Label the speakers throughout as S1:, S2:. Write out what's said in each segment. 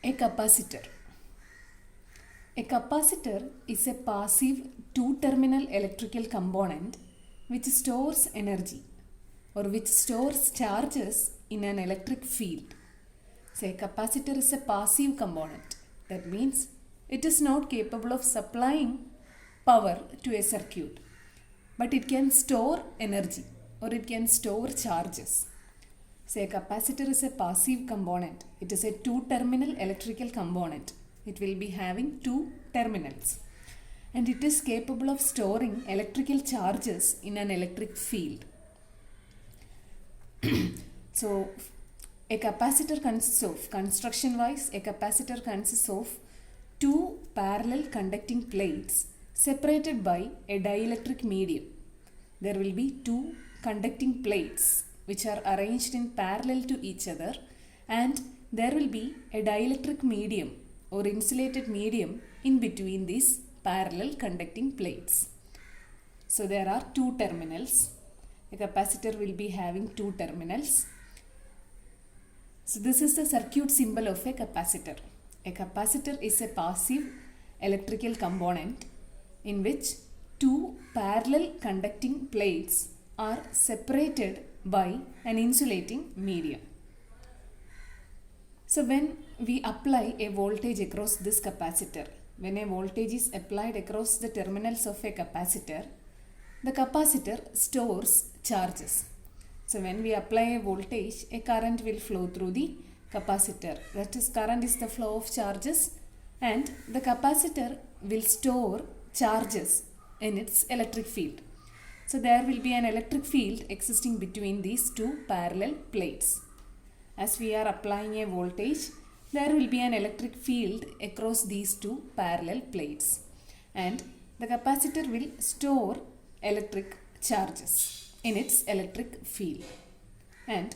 S1: A capacitor. A capacitor is a passive two-terminal electrical component which stores energy or which stores charges in an electric field. So a capacitor is a passive component. That means it is not capable of supplying power to a circuit, but it can store energy or it can store charges. Say a capacitor is a passive component. It is a two-terminal electrical component. It will be having two terminals. And it is capable of storing electrical charges in an electric field. So, a capacitor consists of, construction-wise, a capacitor consists of two parallel conducting plates separated by a dielectric medium. There will be two conducting plates which are arranged in parallel to each other, and there will be a dielectric medium or insulated medium in between these parallel conducting plates. So there are two terminals. A capacitor will be having two terminals. So this is the circuit symbol of a capacitor. A capacitor is a passive electrical component in which two parallel conducting plates are separated by an insulating medium. So when we apply a voltage across this capacitor, when a voltage is applied across the terminals of a capacitor, the capacitor stores charges. So when we apply a voltage, a current will flow through the capacitor. That is, current is the flow of charges, and the capacitor will store charges in its electric field. So there will be an electric field existing between these two parallel plates. As we are applying a voltage, there will be an electric field across these two parallel plates, and the capacitor will store electric charges in its electric field. And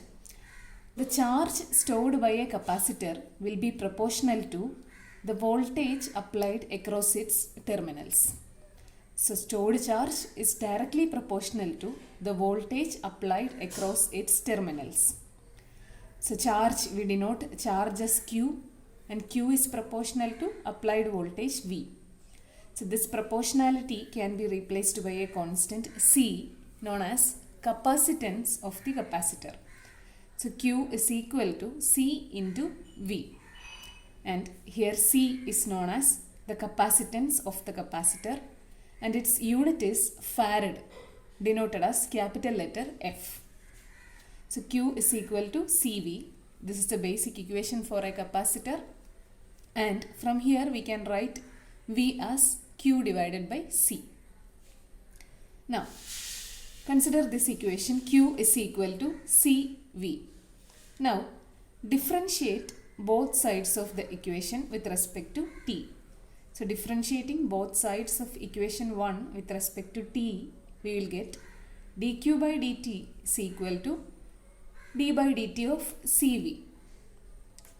S1: the charge stored by a capacitor will be proportional to the voltage applied across its terminals. So stored charge is directly proportional to the voltage applied across its terminals. So charge, we denote charge as Q, and Q is proportional to applied voltage V. So this proportionality can be replaced by a constant C known as capacitance of the capacitor. So Q is equal to C into V, and here C is known as the capacitance of the capacitor, and its unit is farad, denoted as capital letter F. So Q is equal to CV. This is the basic equation for a capacitor, and from here we can write V as Q divided by C. Now consider this equation, Q is equal to CV. Now differentiate both sides of the equation with respect to T. So differentiating both sides of equation 1 with respect to T, we will get dq by dt is equal to d by dt of CV.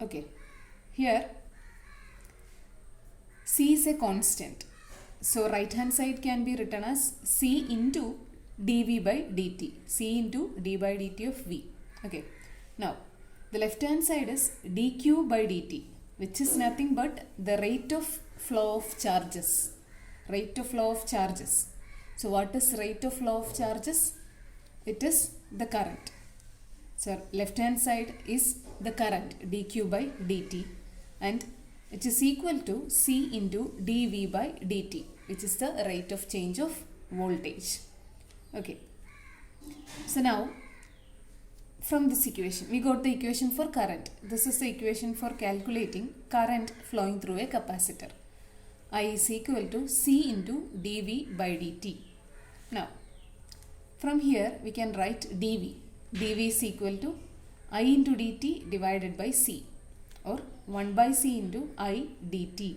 S1: Okay, here C is a constant. So right hand side can be written as C into dV by dt, C into d by dt of V. Okay, now the left hand side is dq by dt, which is nothing but the rate of flow of charges. Rate of flow of charges. So what is rate of flow of charges? It is the current. So left hand side is the current dq by dt, and it is equal to C into dV by dt, which is the rate of change of voltage. Okay. So now from this equation, we got the equation for current. This is the equation for calculating current flowing through a capacitor. I is equal to C into dV by dt. Now, from here we can write dV. dV is equal to I into dt divided by C, or 1 by C into I dt.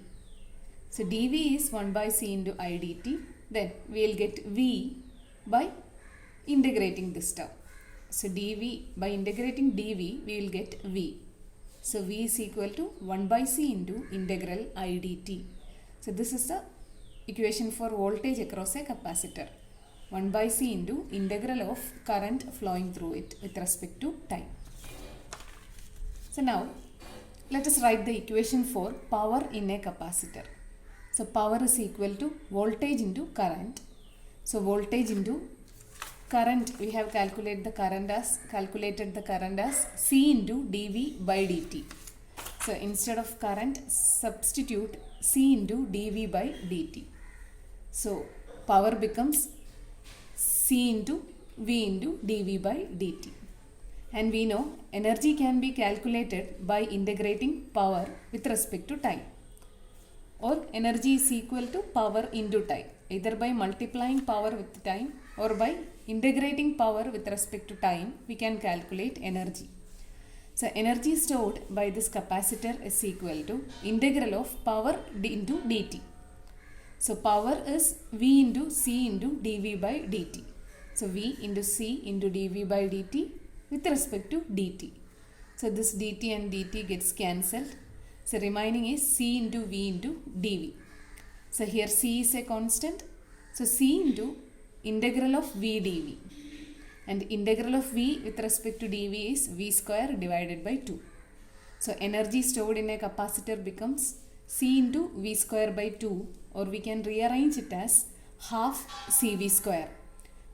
S1: So dV is 1 by C into I dt. Then we will get V by integrating this term. So dV, by integrating dV, we will get V. So V is equal to 1 by C into integral I dt. So this is the equation for voltage across a capacitor. 1 by C into integral of current flowing through it with respect to time. So now Let us write the equation for power in a capacitor. So power is equal to voltage into current. So voltage into current, we have calculated the current as C into dV by dt. So instead of current, substitute C into dV by dt. So power becomes C into V into dV by dt. And we know energy can be calculated by integrating power with respect to time. Or energy is equal to power into time, either by multiplying power with time or by integrating power with respect to time, we can calculate energy. So energy stored by this capacitor is equal to integral of power into dt. So power is V into C into dV by dt. So V into C into dV by dt with respect to dt. So this dt and dt gets cancelled. So remaining is C into V into dV. So here C is a constant. So C into integral of V dV. And integral of V with respect to dV is V square divided by 2. So energy stored in a capacitor becomes C into V square by 2, or we can rearrange it as half CV square.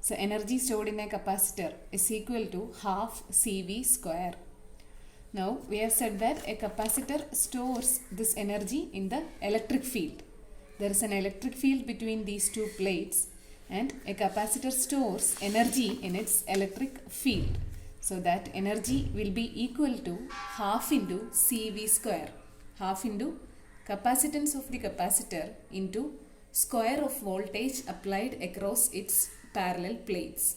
S1: So energy stored in a capacitor is equal to half CV square. Now we have said that a capacitor stores this energy in the electric field. There is an electric field between these two plates, and a capacitor stores energy in its electric field. So that energy will be equal to half into CV square. Half into capacitance of the capacitor into square of voltage applied across its parallel plates.